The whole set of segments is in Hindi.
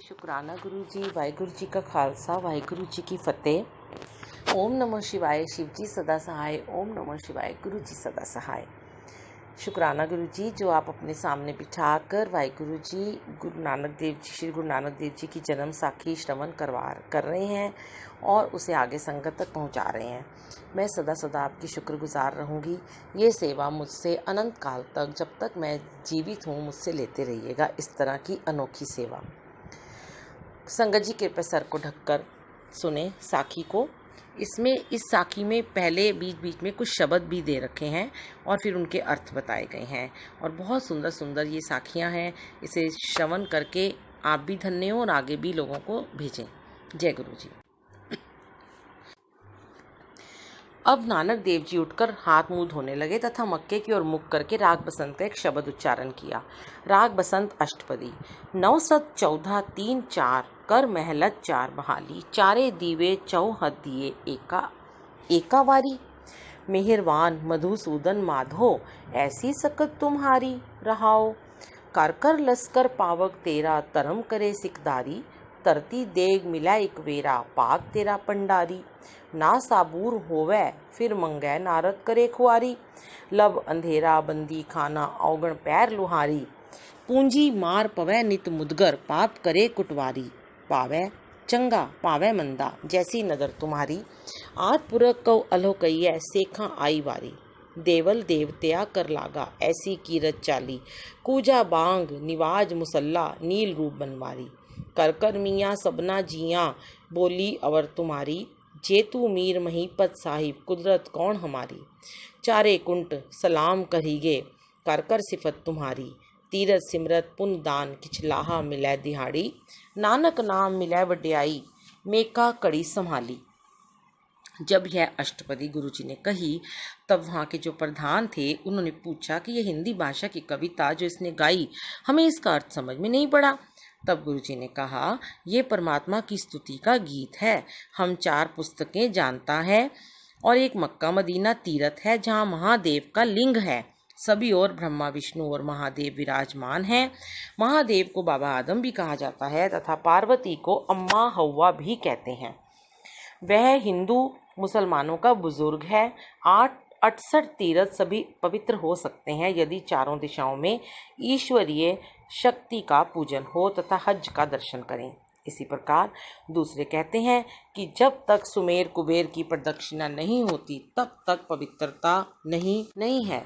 शुक्राना गुरु जी। वाहिगुरु जी का खालसा, वाहिगुरु जी की फतेह। ओम नमः शिवाय। शिव जी सदा सहाय। ओम नमः शिवाय। गुरु जी सदा सहाय। शुक्राना गुरु जी, जो आप अपने सामने बिठाकर वाहिगुरु जी गुरु नानक देव जी, श्री गुरु नानक देव जी की जन्म साखी श्रवण कर रहे हैं और उसे आगे संगत तक पहुंचा रहे हैं। मैं सदा सदा आपकी शुक्रगुजार रहूंगी। ये सेवा मुझसे अनंत काल तक, जब तक मैं जीवित हूँ, मुझसे लेते रहिएगा। इस तरह की अनोखी सेवा। संगत जी कृपया सर को ढककर सुने साखी को। इस साखी में पहले बीच बीच में कुछ शब्द भी दे रखे हैं और फिर उनके अर्थ बताए गए हैं और बहुत सुंदर सुंदर ये साखियां हैं। इसे श्रवण करके आप भी धन्य हो और आगे भी लोगों को भेजें। जय गुरु जी। अब नानक देव जी उठकर हाथ मुंह धोने लगे तथा मक्के की ओर मुख करके राग बसंत का एक शब्द उच्चारण किया। राग बसंत अष्टपदी। 9 सत 14 3 4 कर महलत 4 बहाली, चारे दीवे चौहद दिए एका वारी। मेहरवान मधुसूदन माधो, ऐसी सकत तुम्हारी रहाओ। कर लस्कर पावक तेरा, तरम करे सिकदारी। तरती देग मिला एक वेरा, पाक तेरा पंडारी। ना साबूर होवे फिर मंगै, नारद करे खुआरी। लब अंधेरा बंदी खाना, औगण पैर लुहारी। पूंजी मार पवै नित मुदगर, पाप करे कुटवारी। पावै चंगा पावै मंदा, जैसी नदर तुम्हारी। आद पुरख कौ अलो कहिए, सेखा आई वारी। देवल देवत्या कर लागा, ऐसी कीरत चाली। कूजा बांग निवाज मुसल्ला, नील रूप बनवारी। कर मियाँ सबना जिया, बोली अवर तुम्हारी। जेतू मीर महीपत साहिब, कुदरत कौन हमारी। चारे कुंट सलाम करीगे, कर सिफत तुम्हारी। तीरथ सिमरत पुन दान, किचलाहा मिलै दिहाड़ी। नानक नाम मिलै वड्याई, मेका कड़ी संभाली। जब यह अष्टपदी गुरुजी ने कही तब वहाँ के जो प्रधान थे उन्होंने पूछा कि यह हिंदी भाषा की कविता जो इसने गाई, हमें इसका अर्थ समझ में नहीं पड़ा। तब गुरुजी ने कहा, ये परमात्मा की स्तुति का गीत है। हम 4 पुस्तकें जानता है और एक मक्का मदीना तीर्थ है जहाँ महादेव का लिंग है। सभी और ब्रह्मा विष्णु और महादेव विराजमान हैं। महादेव को बाबा आदम भी कहा जाता है तथा पार्वती को अम्मा हव्वा भी कहते हैं। वह हिंदू मुसलमानों का बुजुर्ग है। 68 तीर्थ सभी पवित्र हो सकते हैं यदि चारों दिशाओं में ईश्वरीय शक्ति का पूजन हो तथा हज का दर्शन करें। इसी प्रकार दूसरे कहते हैं कि जब तक सुमेर कुबेर की प्रदक्षिणा नहीं होती तब तक पवित्रता नहीं है।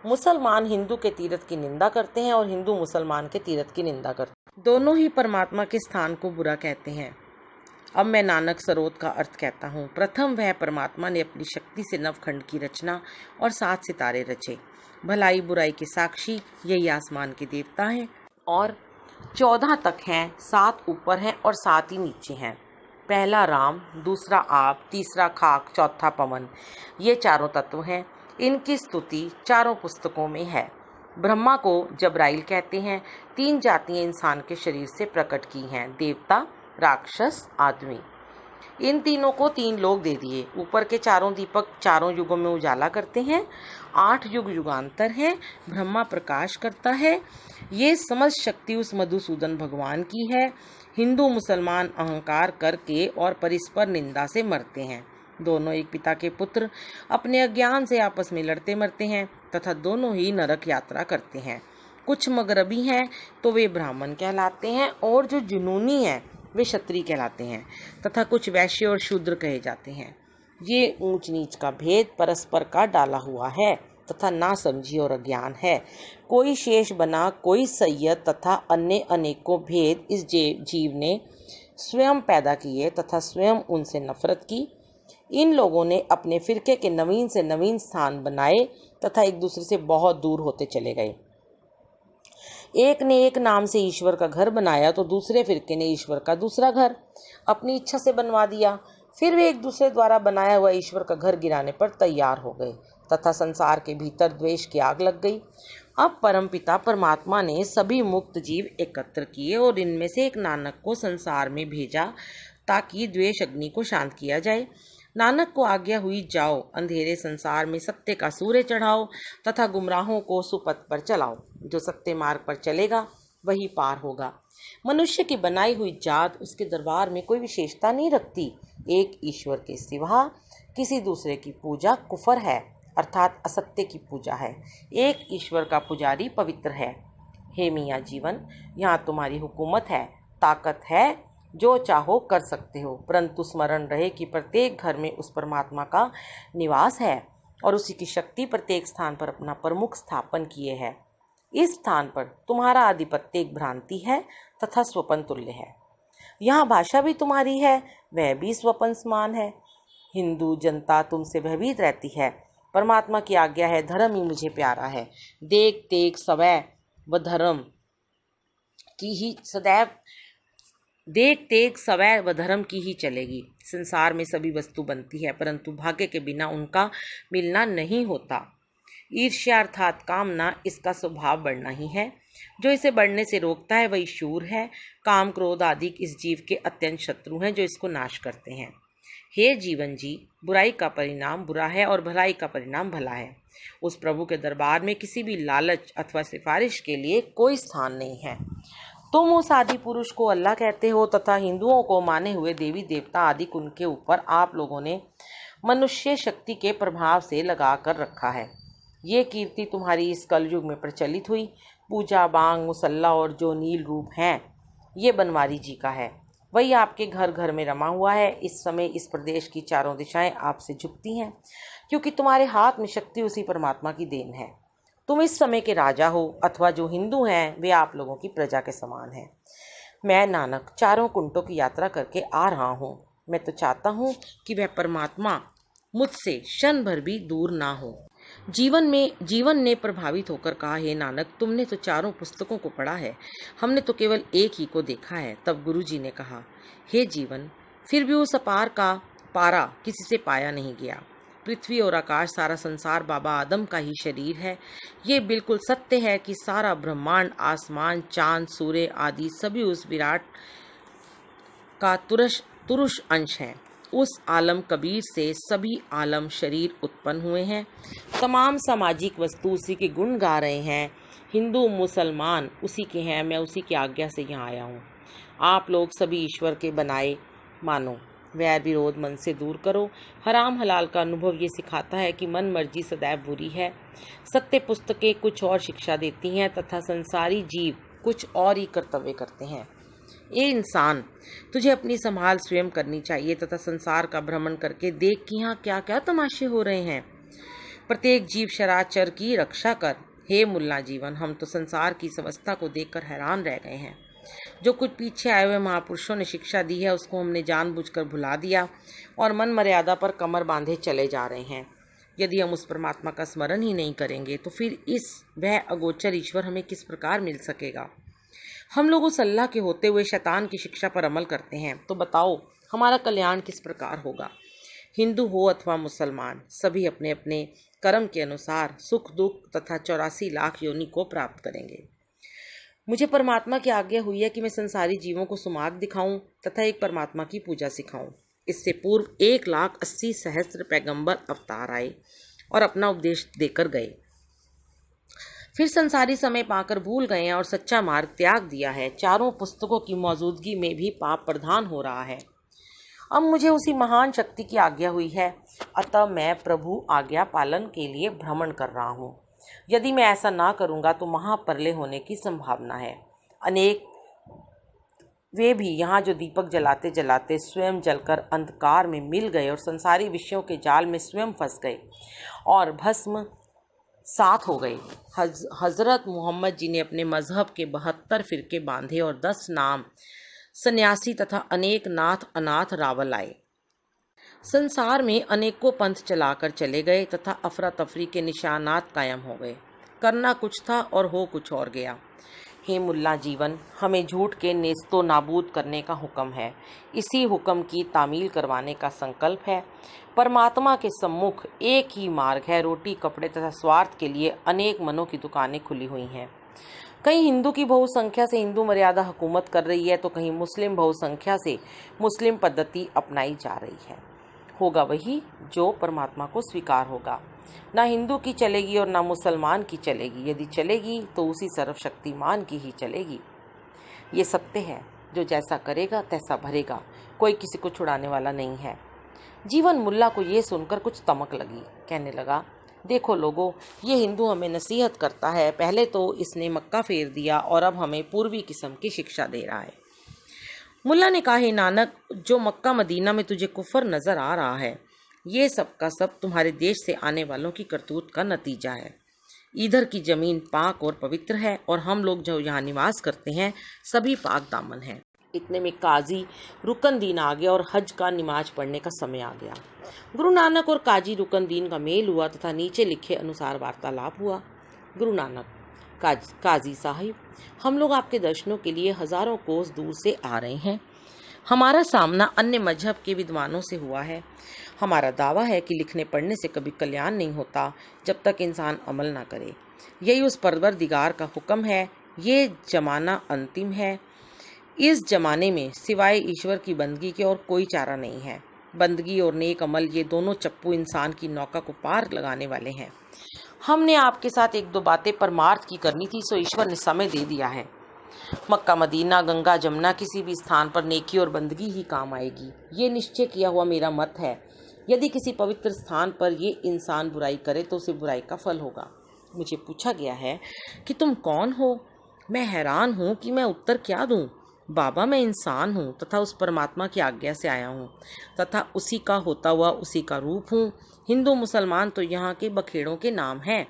मुसलमान हिंदू के तीर्थ की निंदा करते हैं और हिंदू मुसलमान के तीर्थ की निंदा करते हैं। दोनों ही परमात्मा के स्थान को बुरा कहते हैं। अब मैं नानक सरोद का अर्थ कहता हूँ। प्रथम वह परमात्मा ने अपनी शक्ति से नवखंड की रचना और 7 सितारे रचे। भलाई बुराई के साक्षी यही आसमान के देवता हैं और 14 तक हैं। 7 ऊपर हैं और 7 ही नीचे हैं। पहला राम, दूसरा आप, तीसरा खाक, चौथा पवन। ये चारों तत्व हैं। इनकी स्तुति चारों पुस्तकों में है। ब्रह्मा को जबराइल कहते हैं। 3 जातियां इंसान के शरीर से प्रकट की हैं, देवता, राक्षस, आदमी। इन तीनों को 3 लोक दे दिए। ऊपर के चारों दीपक चारों युगों में उजाला करते हैं। 8 युग युगांतर है। ब्रह्मा प्रकाश करता है। ये समस्त शक्ति उस मधुसूदन भगवान की है। हिंदू मुसलमान अहंकार करके और परस्पर निंदा से मरते हैं। दोनों एक पिता के पुत्र अपने अज्ञान से आपस में लड़ते मरते हैं तथा दोनों ही नरक यात्रा करते हैं। कुछ मगरबी हैं तो वे ब्राह्मण कहलाते हैं और जो जुनूनी हैं वे क्षत्रिय कहलाते हैं तथा कुछ वैश्य और शूद्र कहे जाते हैं। ये ऊंच नीच का भेद परस्पर का डाला हुआ है तथा नासमझी और अज्ञान है। कोई शेष बना, कोई सैयद तथा अन्य अनेकों भेद इस जीव ने स्वयं पैदा किए तथा स्वयं उनसे नफरत की। इन लोगों ने अपने फिरके के नवीन से नवीन स्थान बनाए तथा एक दूसरे से बहुत दूर होते चले गए। एक ने एक नाम से ईश्वर का घर बनाया तो दूसरे फिरके ने ईश्वर का दूसरा घर अपनी इच्छा से बनवा दिया। फिर वे एक दूसरे द्वारा बनाया हुआ ईश्वर का घर गिराने पर तैयार हो गए तथा संसार के भीतर द्वेष की आग लग गई। अब परमपिता परमात्मा ने सभी मुक्त जीव एकत्र किए और इनमें से एक नानक को संसार में भेजा ताकि द्वेष अग्नि को शांत किया जाए। नानक को आज्ञा हुई, जाओ अंधेरे संसार में सत्य का सूर्य चढ़ाओ तथा गुमराहों को सुपथ पर चलाओ। जो सत्य मार्ग पर चलेगा वही पार होगा। मनुष्य की बनाई हुई जात उसके दरबार में कोई विशेषता नहीं रखती। एक ईश्वर के सिवा किसी दूसरे की पूजा कुफर है, अर्थात असत्य की पूजा है। एक ईश्वर का पुजारी पवित्र है। हे मियाँ जीवन, यहाँ तुम्हारी हुकूमत है, ताकत है, जो चाहो कर सकते हो, परंतु स्मरण रहे कि प्रत्येक घर में उस परमात्मा का निवास है और उसी की शक्ति प्रत्येक स्थान पर अपना प्रमुख स्थापन किए है। इस स्थान पर तुम्हारा आधिपत्य एक भ्रांति है तथा स्वपन तुल्य है। यहाँ भाषा भी तुम्हारी है, वह भी स्वपन समान है। हिंदू जनता तुमसे भयभीत रहती है। परमात्मा की आज्ञा है, धर्म ही मुझे प्यारा है। देख तेग सवै व धर्म की ही सदैव देख तेग सवै व धर्म की ही चलेगी। संसार में सभी वस्तु बनती है, परंतु भाग्य के बिना उनका मिलना नहीं होता। ईर्ष्या अर्थात कामना इसका स्वभाव बढ़ना ही है। जो इसे बढ़ने से रोकता है वही शूर है। काम क्रोध आदि इस जीव के अत्यंत शत्रु हैं जो इसको नाश करते हैं। हे जीवन जी, बुराई का परिणाम बुरा है और भलाई का परिणाम भला है। उस प्रभु के दरबार में किसी भी लालच अथवा सिफारिश के लिए कोई स्थान नहीं है। तुम उस आदि पुरुष को अल्लाह कहते हो तथा हिंदुओं को माने हुए देवी देवता आदि उनके ऊपर आप लोगों ने मनुष्य शक्ति के प्रभाव से लगा कर रखा है। ये कीर्ति तुम्हारी इस कलयुग में प्रचलित हुई। पूजा बांग मुसल्ला और जो नील रूप हैं, ये बनवारी जी का है। वही आपके घर घर में रमा हुआ है। इस समय इस प्रदेश की चारों दिशाएं आपसे झुकती हैं, क्योंकि तुम्हारे हाथ में शक्ति उसी परमात्मा की देन है। तुम इस समय के राजा हो, अथवा जो हिंदू हैं वे आप लोगों की प्रजा के समान हैं। मैं नानक चारों कुंटों की यात्रा करके आ रहा हूँ। मैं तो चाहता हूँ कि वह परमात्मा मुझसे क्षण भर भी दूर ना हो। जीवन ने प्रभावित होकर कहा, हे नानक, तुमने तो चारों पुस्तकों को पढ़ा है, हमने तो केवल एक ही को देखा है। तब गुरुजी ने कहा, हे जीवन, फिर भी उस अपार का पारा किसी से पाया नहीं गया। पृथ्वी और आकाश, सारा संसार बाबा आदम का ही शरीर है। ये बिल्कुल सत्य है कि सारा ब्रह्मांड, आसमान, चांद, सूर्य आदि सभी उस विराट का तुरुष अंश है। उस आलम कबीर से सभी आलम शरीर उत्पन्न हुए हैं। तमाम सामाजिक वस्तु उसी के गुण गा रहे हैं। हिंदू मुसलमान उसी के हैं। मैं उसी की आज्ञा से यहाँ आया हूँ। आप लोग सभी ईश्वर के बनाए मानो। वैर विरोध मन से दूर करो। हराम हलाल का अनुभव ये सिखाता है कि मन मर्जी सदैव बुरी है। सत्य पुस्तकें कुछ और शिक्षा देती हैं तथा संसारी जीव कुछ और ही कर्तव्य करते हैं। ए इंसान, तुझे अपनी संभाल स्वयं करनी चाहिए तथा संसार का भ्रमण करके देख कि यहाँ क्या क्या तमाशे हो रहे हैं। प्रत्येक जीव शराचर की रक्षा कर। हे मुल्ला जीवन, हम तो संसार की इस अवस्था को देखकर हैरान रह गए हैं। जो कुछ पीछे आए हुए महापुरुषों ने शिक्षा दी है उसको हमने जानबूझकर भुला दिया और मन मर्यादा पर कमर बांधे चले जा रहे हैं। यदि हम उस परमात्मा का स्मरण ही नहीं करेंगे तो फिर वह अगोचर ईश्वर हमें किस प्रकार मिल सकेगा। हम लोग उस अल्लाह के होते हुए शैतान की शिक्षा पर अमल करते हैं, तो बताओ हमारा कल्याण किस प्रकार होगा। हिंदू हो अथवा मुसलमान, सभी अपने अपने कर्म के अनुसार सुख दुख तथा 84 लाख योनि को प्राप्त करेंगे। मुझे परमात्मा की आज्ञा हुई है कि मैं संसारी जीवों को सुमार्ग दिखाऊं तथा एक परमात्मा की पूजा सिखाऊं। इससे पूर्व 1,80,000 पैगंबर अवतार आए और अपना उपदेश देकर गए, फिर संसारी समय पाकर भूल गए और सच्चा मार्ग त्याग दिया है। चारों पुस्तकों की मौजूदगी में भी पाप प्रधान हो रहा है। अब मुझे उसी महान शक्ति की आज्ञा हुई है, अतः मैं प्रभु आज्ञा पालन के लिए भ्रमण कर रहा हूँ। यदि मैं ऐसा ना करूँगा तो महाप्रलय होने की संभावना है। अनेक वे भी यहाँ जो दीपक जलाते जलाते स्वयं जलकर अंधकार में मिल गए और संसारी विषयों के जाल में स्वयं फंस गए और भस्म सात हो गए। हजरत मोहम्मद जी ने अपने मजहब के 72 फिरके बांधे और 10 नाम सन्यासी तथा अनेक नाथ अनाथ रावल आए। संसार में अनेकों पंथ चलाकर चले गए तथा अफरा तफरी के निशानात कायम हो गए। करना कुछ था और हो कुछ और गया। हे मुल्ला जीवन, हमें झूठ के नेस्तो नाबूद करने का हुक्म है। इसी हुक्म की तामील करवाने का संकल्प है। परमात्मा के सम्मुख एक ही मार्ग है। रोटी कपड़े तथा स्वार्थ के लिए अनेक मनों की दुकानें खुली हुई हैं। कहीं हिंदू की बहुसंख्या से हिंदू मर्यादा हुकूमत कर रही है तो कहीं मुस्लिम बहुसंख्या से मुस्लिम पद्धति अपनाई जा रही है। होगा वही जो परमात्मा को स्वीकार होगा। ना हिंदू की चलेगी और ना मुसलमान की चलेगी। यदि चलेगी तो उसी सर्वशक्तिमान की ही चलेगी। ये सत्य है, जो जैसा करेगा तैसा भरेगा, कोई किसी को छुड़ाने वाला नहीं है। जीवन मुल्ला को ये सुनकर कुछ तमक लगी। कहने लगा, देखो लोगों, ये हिंदू हमें नसीहत करता है। पहले तो इसने मक्का फेर दिया और अब हमें पूर्वी किस्म की शिक्षा दे रहा है। मुल्ला ने कहा, हे नानक, जो मक्का मदीना में तुझे कुफर नजर आ रहा है, ये सब का सब तुम्हारे देश से आने वालों की करतूत का नतीजा है। इधर की जमीन पाक और पवित्र है और हम लोग जो यहाँ निवास करते हैं सभी पाक दामन हैं। इतने में काजी रुकनदीन आ गया और हज का नमाज पढ़ने का समय आ गया। गुरु नानक और काजी रुकनदीन का मेल हुआ तथा नीचे लिखे अनुसार वार्तालाप हुआ। गुरु नानक, काजी साहिब, हम लोग आपके दर्शनों के लिए हजारों कोस दूर से आ रहे हैं। हमारा सामना अन्य मजहब के विद्वानों से हुआ है। हमारा दावा है कि लिखने पढ़ने से कभी कल्याण नहीं होता जब तक इंसान अमल ना करे। यही उस परवरदिगार का हुक्म है। ये जमाना अंतिम है। इस जमाने में सिवाय ईश्वर की बंदगी के और कोई चारा नहीं है। बंदगी और नेक अमल, ये दोनों चप्पू इंसान की नौका को पार लगाने वाले हैं। हमने आपके साथ एक दो बातें परमार्थ की करनी थी, सो ईश्वर ने समय दे दिया है। मक्का मदीना गंगा जमुना किसी भी स्थान पर नेकी और बंदगी ही काम आएगी, ये निश्चय किया हुआ मेरा मत है। यदि किसी पवित्र स्थान पर ये इंसान बुराई करे तो उसे बुराई का फल होगा। मुझे पूछा गया है कि तुम कौन हो। मैं हैरान हूँ कि मैं उत्तर क्या दूँ। बाबा, मैं इंसान हूँ तथा उस परमात्मा की आज्ञा से आया हूँ तथा उसी का होता हुआ उसी का रूप हूँ। हिंदू मुसलमान तो यहाँ के बखेड़ों के नाम हैं।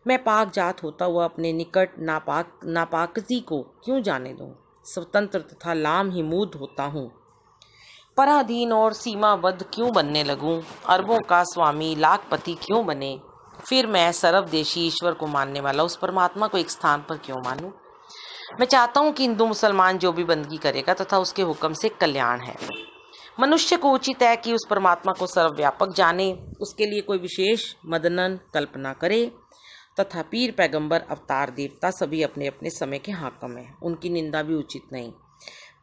मैं पाक जात होता हुआ अपने निकट नापाकजी को क्यों जाने दूं। स्वतंत्र तथा लाम हिमूद होता हूँ। पराधीन और सीमाबद्ध क्यों बनने लगूं। अरबों का स्वामी लाखपति क्यों बने। फिर मैं सर्वदेशी ईश्वर को मानने वाला उस परमात्मा को एक स्थान पर क्यों मानूं। मैं चाहता हूँ कि हिंदू मुसलमान जो भी बंदगी करेगा तथा उसके हुक्म से कल्याण है। मनुष्य को उचित है कि उस परमात्मा को सर्वव्यापक जाने, उसके लिए कोई विशेष मदनन कल्पना करे तथा पीर पैगंबर अवतार देवता सभी अपने अपने समय के हाकिम हैं। उनकी निंदा भी उचित नहीं,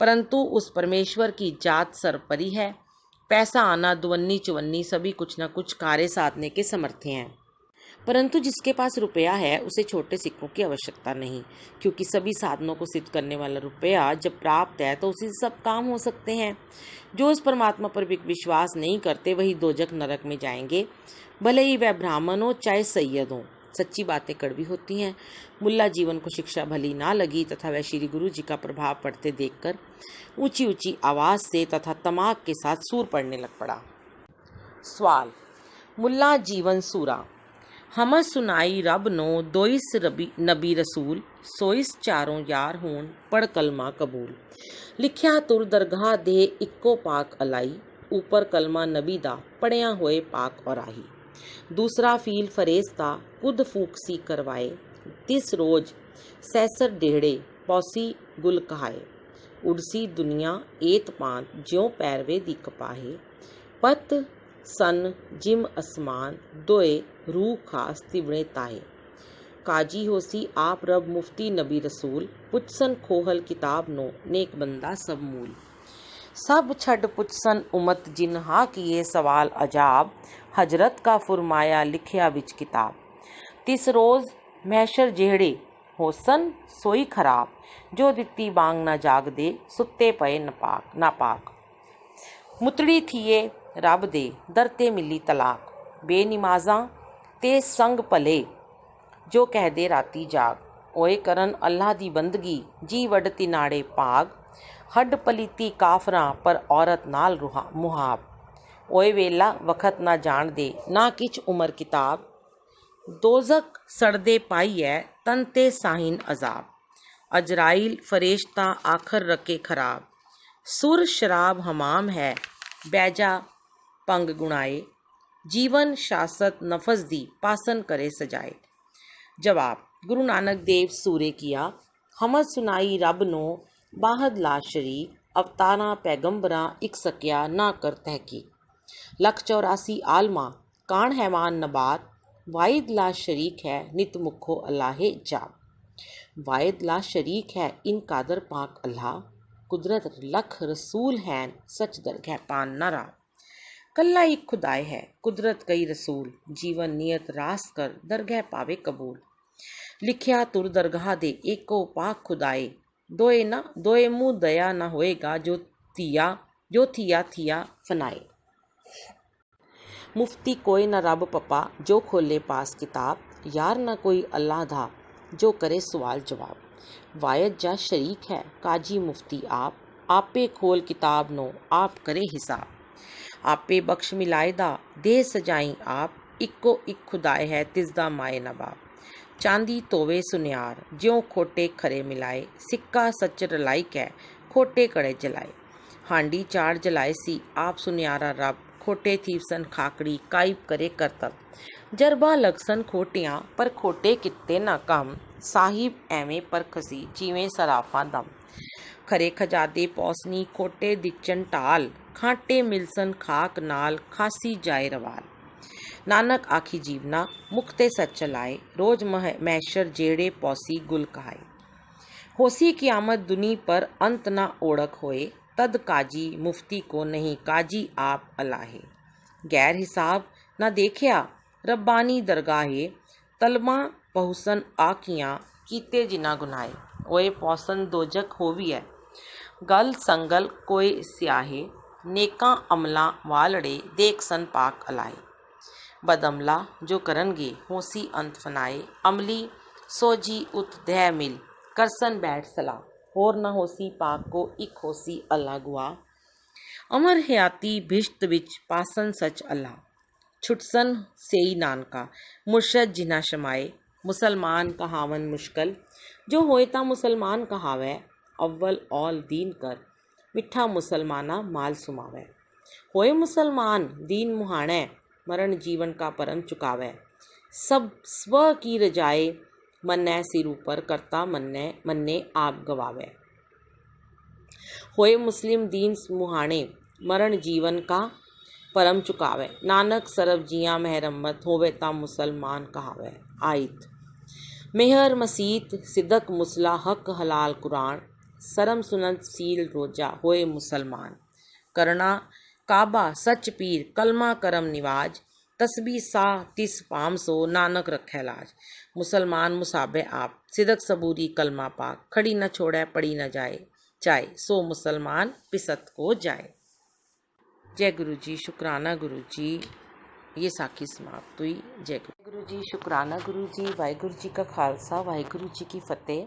परंतु उस परमेश्वर की जात सर्वोपरि है। पैसा आना दुवन्नी चुवन्नी सभी कुछ न कुछ कार्य साधने के समर्थ हैं, परंतु जिसके पास रुपया है उसे छोटे सिक्कों की आवश्यकता नहीं, क्योंकि सभी साधनों को सिद्ध करने वाला रुपया जब प्राप्त है तो उसी से सब काम हो सकते हैं। जो इस परमात्मा पर विश्वास नहीं करते वही दोजक नरक में जाएंगे, भले ही वह ब्राह्मण हो चाहे सैयद हो। सच्ची बातें कड़वी होती हैं। मुल्ला जीवन को शिक्षा भली ना लगी तथा वह श्री गुरु जी का प्रभाव पड़ते देखकर ऊंची ऊंची आवाज से तथा तमाक के साथ सूर पड़ने लग पड़ा। सवाल, मुल्ला जीवन सूरा। हम सुनाई रब नो दोइस नबी रसूल, सोइस चारों यार होन पढ़ कलमा कबूल। लिखिया तुर दरगाह दे इक्को पाक अलाई, ऊपर कलमा नबी दा पढ़िया होए पाक और आही। दूसरा फील फरेस्ता कुद फूकसी करवाए, तिस रोज सैसर डेढ़े पौसी गुल कहाए। उड़सी दुनिया एत पांत ज्यों पैरवे दी कपाहे, पत सन जिम असमान दोए रूह खास तिवड़े ताहे। काजी होसी आप रब मुफ्ती नबी रसूल, पुछसन खोहल किताब नो नेक बंदा सब मूल। सब छड़ पुछसन उमत जिन्हा किए सवाल अजाब, हजरत का फुरमाया लिखिया विच किताब। तिस रोज महशर जेहड़े होसन सोई खराब, जो दित्ती बांग ना जाग दे सुत्ते पए नापाक। मुतड़ी थिए रब दे दरते मिली तलाक, बेनिमाजा ते संग पले जो कह दे राती जाग। ओए करन अल्लाह दी बंदगी जी वड तिनाड़े पाग, हड पलीती काफरां पर औरत नाल मुहाब। ओए वेला वखत ना जान दे ना किच उमर किताब, दोजक सड़दे पाई है तन ते साहिन अजाब। अजराइल फरेश्ता आखर रखे खराब, सुर शराब हमाम है बैजा पंग गुणाए। जीवन शासत नफस दी पासन करे सजाए। जवाब, गुरु नानक देव सूरे किया। हमद सुनाई रब नो बाहद ला शरीक, अवतारा पैगंबरा इक सकिया ना कर तहकीक। 184 आलमा कान हैवान नबात, वाहिद ला शरीक है नित मुखो अल्लाह जाब। वाहिद ला शरीक है इन कादर पाक अल्लाह, कुदरत लख रसूल हैं सच दरगह पान न रहा। कल्ला एक खुदाए है कुदरत कई रसूल, जीवन नियत रास कर दरगह पावे कबूल। लिखिया तुर दरगाह दे एको पाक खुदाए, दोए मुँह दया न होएगा, जो थिया थिया फनाए। मुफ्ती कोई न रब पपा, जो खोले पास किताब, यार न कोई अल्लाह धा, जो करे सवाल जवाब। वायद जा शरीक है काजी मुफ्ती आप, आपे खोल किताब नो आप करे हिसाब। आपे बख्श मिलाएदा दे सजाई आप, इक्को एक खुदाए है तिसदा माए नबाब। चांदी तोवे सुनियार ज्यों खोटे खरे मिलाए, सिक्का सच रलाइक है खोटे कड़े जलाए। हांडी चार जलाए सी आप सुनियारा रब, खोटे थीवसन खाकड़ी काइब करे करतब। जरबा लगसन खोटियां पर खोटे कित्ते ना कम, साहिब एवें पर खसी जिवें सराफा दम। खरे खजादे पौसनी खोटे दिचन टाल, खाटे मिलसन खाक नाल खासी जाए रवाल। नानक आखी जीवना मुक्ते सच चलाए, रोज मैशर जेड़े पौसी गुल कहाए। होसी कियामत दुनी पर अंत ना ओढ़क होए, तद काजी मुफ्ती को नहीं काजी आप अलाहे। गैर हिसाब ना देखिया रब्बानी दरगाहे, तलमा पहुसन आकियां कीते जिना गुनाहे। ओए पौसन दोजक होवी है गल संगल कोई स्याहे, नेका अमला वालड़े देख सन पाक अलाए। बदअमला जो करनगे होसी अंत फनाए, अमली सोजी उत दह मिल करसन बैठ सला। होर न होसी पाक को इक होसी अल्लाह गुआ, अमर हयाती भिश्त विच पासन सच अल्लाह। छुटसन सेई नानका मुर्शद जिन्हा शमाए, मुसलमान कहावन मुश्किल जो होए ता मुसलमान कहावै। अव्वल औल दीन कर मिठा मुसलमाना माल सुमावै। होए मुसलमान दीन मुहाणै, मरण जीवन का परम चुकावै। सब स्व की रजाए मन्नै सिर ऊपर, करता मन्ने आप गवावै। होए मुस्लिम दीन मुहाणे, मरण जीवन का परम चुकावै। नानक सरब जिया महरमत, होवे ता मुसलमान कहावै। आयत मेहर मसीत सिदक मुसला हक हलाल कुरान, सरम सुनत सील रोजा होए मुसलमान। करना काबा सच पीर कलमा करम निवाज, तस्बी सा तिस पाम सो नानक रखे लाज। मुसलमान मुसाबे आप सिदक सबूरी कलमा पाक, खड़ी न छोड़े पड़ी न जाए चाहे, सो मुसलमान पिसत को जाए। जय गुरु जी। शुक्राना गुरु जी। ये साखी समाप्त हुई। जय गुरु जी। शुक्राना गुरु जी। वाहिगुरु जी का खालसा वाहिगुरु जी की फतेह।